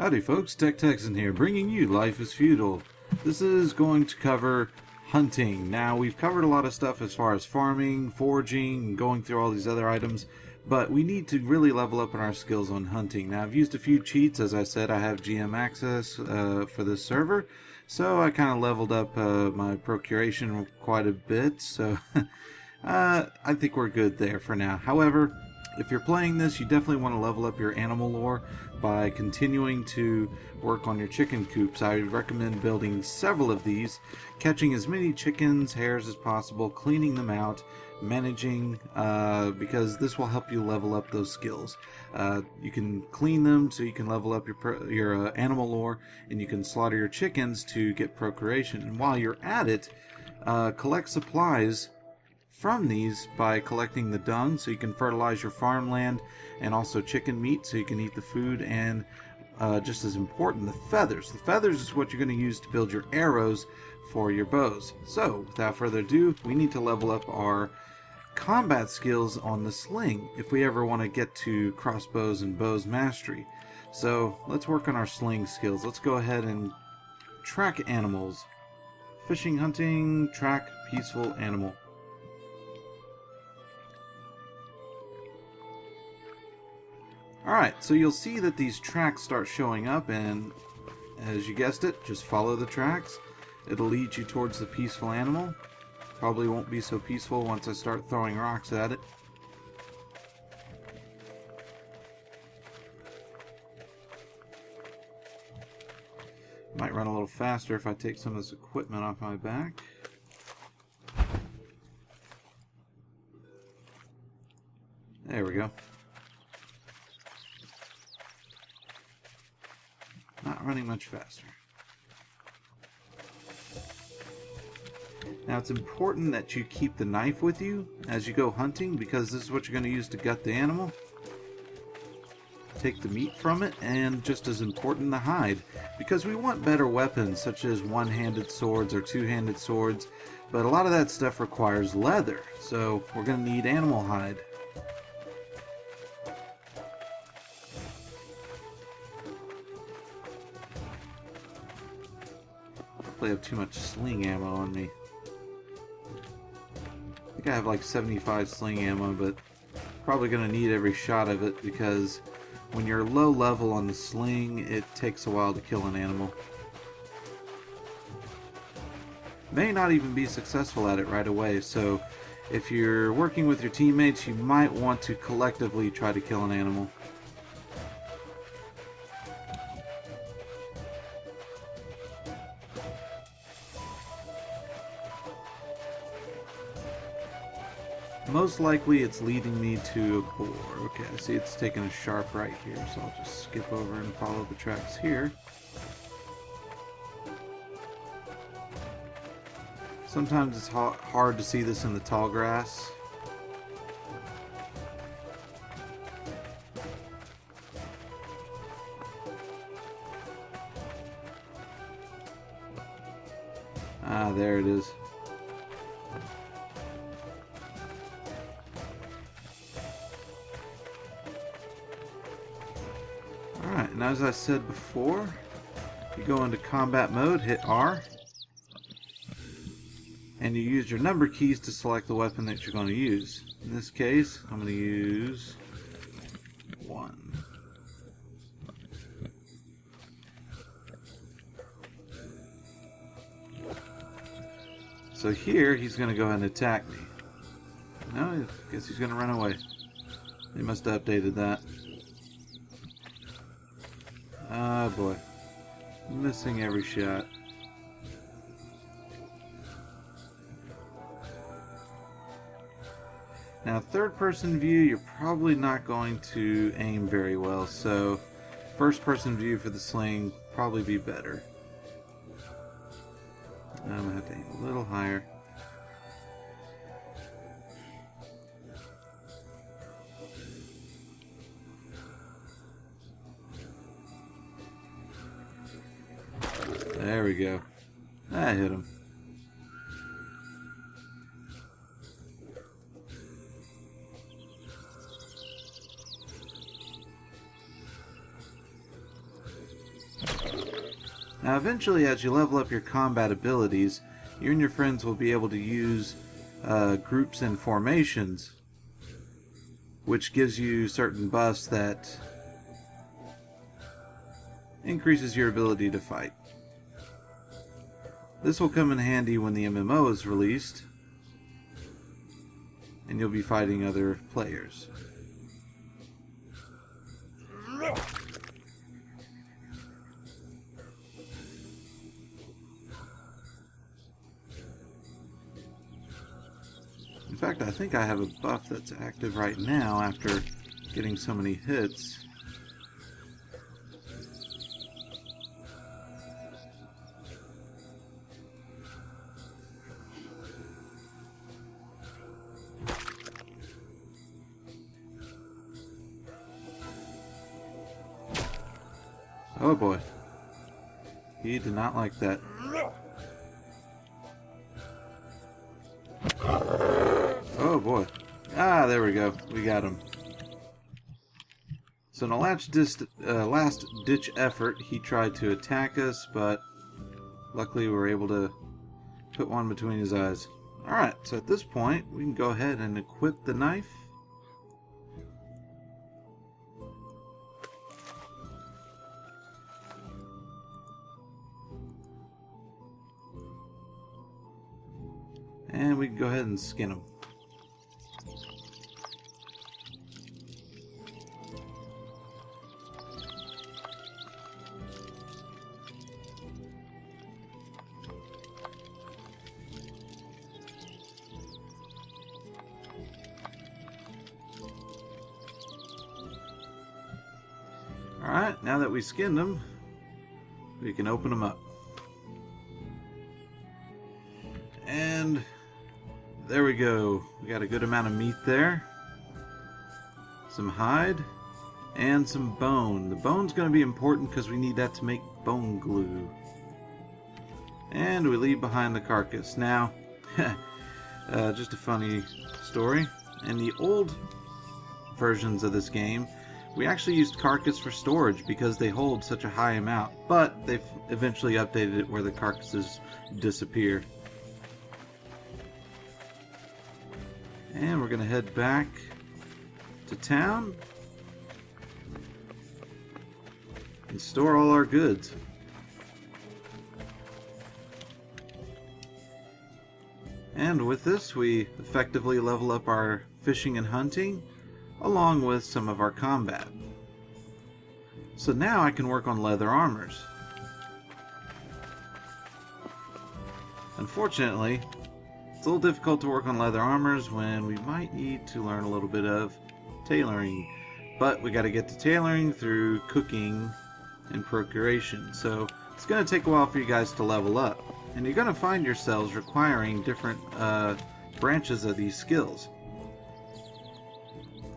Howdy folks, TechTexN here, bringing you Life is Feudal. This is going to cover hunting. Now, we've covered a lot of stuff as far as farming, foraging, and going through all these other items, but we need to really level up in our skills on hunting. Now, I've used a few cheats. As I said, I have GM access for this server, so I kind of leveled up my procuration quite a bit, so I think we're good there for now. However, if you're playing this, you definitely want to level up your animal lore by continuing to work on your chicken coops. I would recommend building several of these, catching as many chickens, hares as possible, cleaning them out, managing, because this will help you level up those skills. You can clean them so you can level up your animal lore, and you can slaughter your chickens to get procreation. And while you're at it, collect supplies from these by collecting the dung so you can fertilize your farmland, and also chicken meat so you can eat the food, and just as important, the feathers. The feathers is what you're going to use to build your arrows for your bows. So without further ado, we need to level up our combat skills on the sling if we ever want to get to crossbows and bows mastery. So let's work on our sling skills. Let's go ahead and track animals. Fishing, hunting, track, peaceful, animal. Alright, so you'll see that these tracks start showing up, and as you guessed it, just follow the tracks. It'll lead you towards the peaceful animal. Probably won't be so peaceful once I start throwing rocks at it. Might run a little faster if I take some of this equipment off my back. There we go. Not running much faster. Now, it's important that you keep the knife with you as you go hunting, because this is what you're going to use to gut the animal. Take the meat from it, and just as important, the hide, because we want better weapons such as one-handed swords or two-handed swords, but a lot of that stuff requires leather, so we're going to need animal hide. I have too much sling ammo on me. I think I have like 75 sling ammo, but probably going to need every shot of it, because when you're low level on the sling, it takes a while to kill an animal. May not even be successful at it right away, so if you're working with your teammates, you might want to collectively try to kill an animal. Most likely it's leading me to a boar. Okay, I see it's taking a sharp right here, so I'll just skip over and follow the tracks here. Sometimes it's hard to see this in the tall grass. Ah, there it is. Alright, and as I said before, you go into combat mode, hit R, and you use your number keys to select the weapon that you're going to use. In this case, I'm going to use 1. So here, he's going to go ahead and attack me. No, I guess he's going to run away. They must have updated that. Ah, boy. Missing every shot. Now, third-person view, you're probably not going to aim very well, so first-person view for the sling probably be better. I'm going to have to aim a little higher. There we go. I hit him. Now eventually, as you level up your combat abilities, you and your friends will be able to use groups and formations, which gives you certain buffs that increases your ability to fight. This will come in handy when the MMO is released, and you'll be fighting other players. In fact, I think I have a buff that's active right now after getting so many hits. Oh boy. He did not like that. Oh boy. Ah, there we go. We got him. So in a last-ditch effort, he tried to attack us, but luckily we were able to put one between his eyes. Alright, so at this point, we can go ahead and equip the knife. And we can go ahead and skin him. Alright, now that we skinned them, we can open them up. And there we go. We got a good amount of meat there. Some hide and some bone. The bone's going to be important because we need that to make bone glue. And we leave behind the carcass. Now, just a funny story. In the old versions of this game, we actually used carcass for storage because they hold such a high amount, but they've eventually updated it where the carcasses disappear. And we're going to head back to town and store all our goods. And with this, we effectively level up our fishing and hunting, along with some of our combat. So now I can work on leather armors. Unfortunately, it's a little difficult to work on leather armors when we might need to learn a little bit of tailoring. But we got to get to tailoring through cooking and procuration. So it's going to take a while for you guys to level up. And you're going to find yourselves requiring different branches of these skills.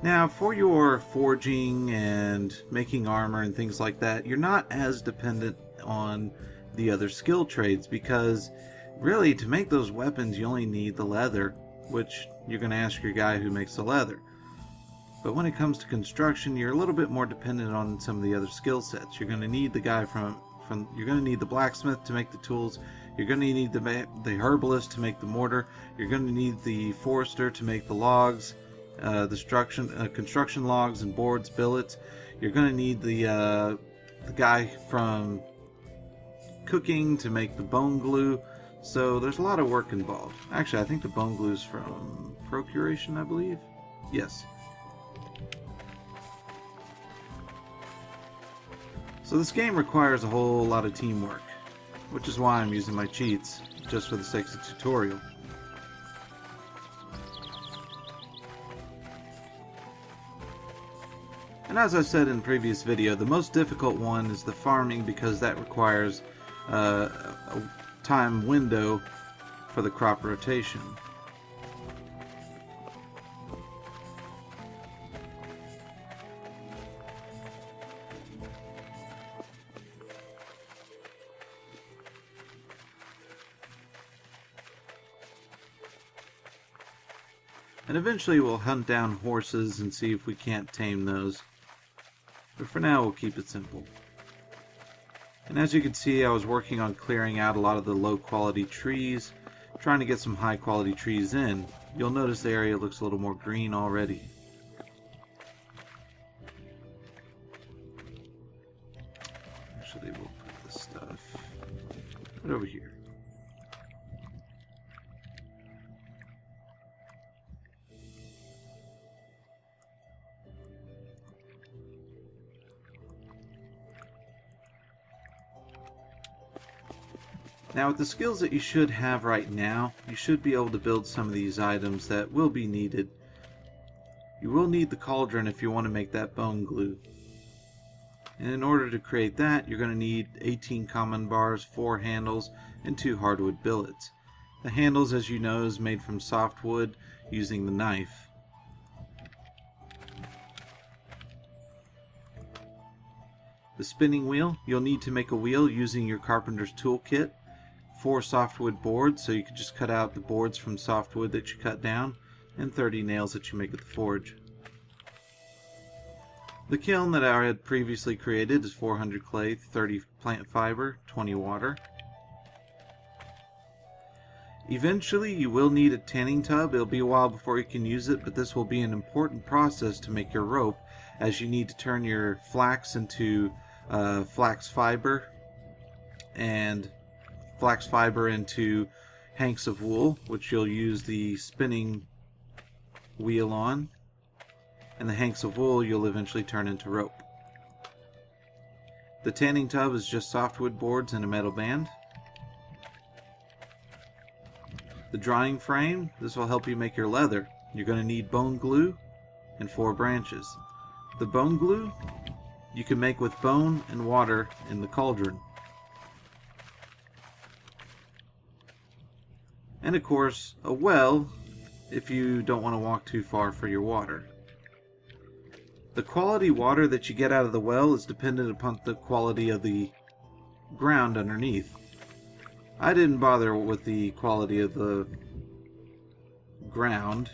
Now, for your forging and making armor and things like that, you're not as dependent on the other skill trades because really, to make those weapons, you only need the leather, which you're going to ask your guy who makes the leather. But when it comes to construction, you're a little bit more dependent on some of the other skill sets. You're going to need the guy you're going to need the blacksmith to make the tools. You're going to need the herbalist to make the mortar. You're going to need the forester to make the logs, construction logs and boards, billets. You're going to need the guy from cooking to make the bone glue. So there's a lot of work involved. Actually, I think the bone glue is from procuration, I believe. Yes. So this game requires a whole lot of teamwork, which is why I'm using my cheats, just for the sake of tutorial. And as I said in the previous video, the most difficult one is the farming because that requires a time window for the crop rotation. And eventually we'll hunt down horses and see if we can't tame those. But for now we'll keep it simple. And as you can see, I was working on clearing out a lot of the low quality trees, trying to get some high quality trees in. You'll notice the area looks a little more green already. Actually, we'll put this stuff right over here. Now with the skills that you should have right now, you should be able to build some of these items that will be needed. You will need the cauldron if you want to make that bone glue. And in order to create that, you're going to need 18 common bars, 4 handles, and 2 hardwood billets. The handles, as you know, is made from softwood using the knife. The spinning wheel, you'll need to make a wheel using your carpenter's toolkit. 4 softwood boards, so you can just cut out the boards from softwood that you cut down, and 30 nails that you make at the forge. The kiln that I had previously created is 400 clay, 30 plant fiber, 20 water. Eventually you will need a tanning tub. It'll be a while before you can use it, but this will be an important process to make your rope, as you need to turn your flax into flax fiber, and flax fiber into hanks of wool, which you'll use the spinning wheel on, and the hanks of wool you'll eventually turn into rope. The tanning tub is just softwood boards and a metal band. The drying frame, this will help you make your leather. You're going to need bone glue and 4 branches. The bone glue you can make with bone and water in the cauldron. And of course, a well if you don't want to walk too far for your water. The quality water that you get out of the well is dependent upon the quality of the ground underneath. I didn't bother with the quality of the ground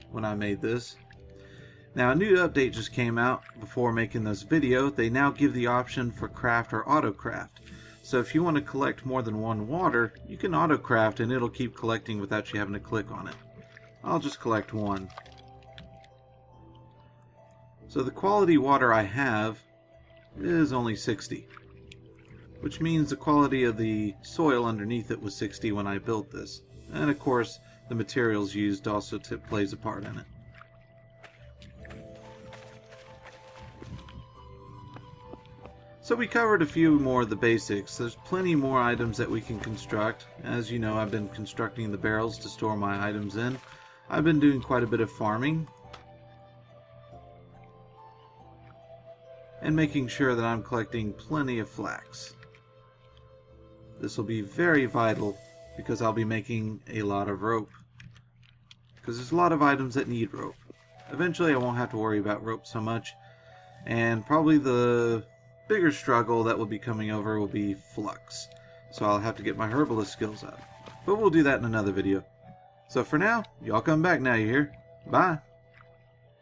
when I made this. Now a new update just came out before making this video. They now give the option for craft or auto craft. So if you want to collect more than 1 water, you can auto craft and it'll keep collecting without you having to click on it. I'll just collect 1. So the quality water I have is only 60, which means the quality of the soil underneath it was 60 when I built this. And of course the materials used also plays a part in it. So we covered a few more of the basics. There's plenty more items that we can construct. As you know, I've been constructing the barrels to store my items in. I've been doing quite a bit of farming and making sure that I'm collecting plenty of flax. This will be very vital because I'll be making a lot of rope, because there's a lot of items that need rope. Eventually I won't have to worry about rope so much, and probably the bigger struggle that will be coming over will be flux. So I'll have to get my herbalist skills up. But we'll do that in another video. So for now, y'all come back now, you hear? Bye!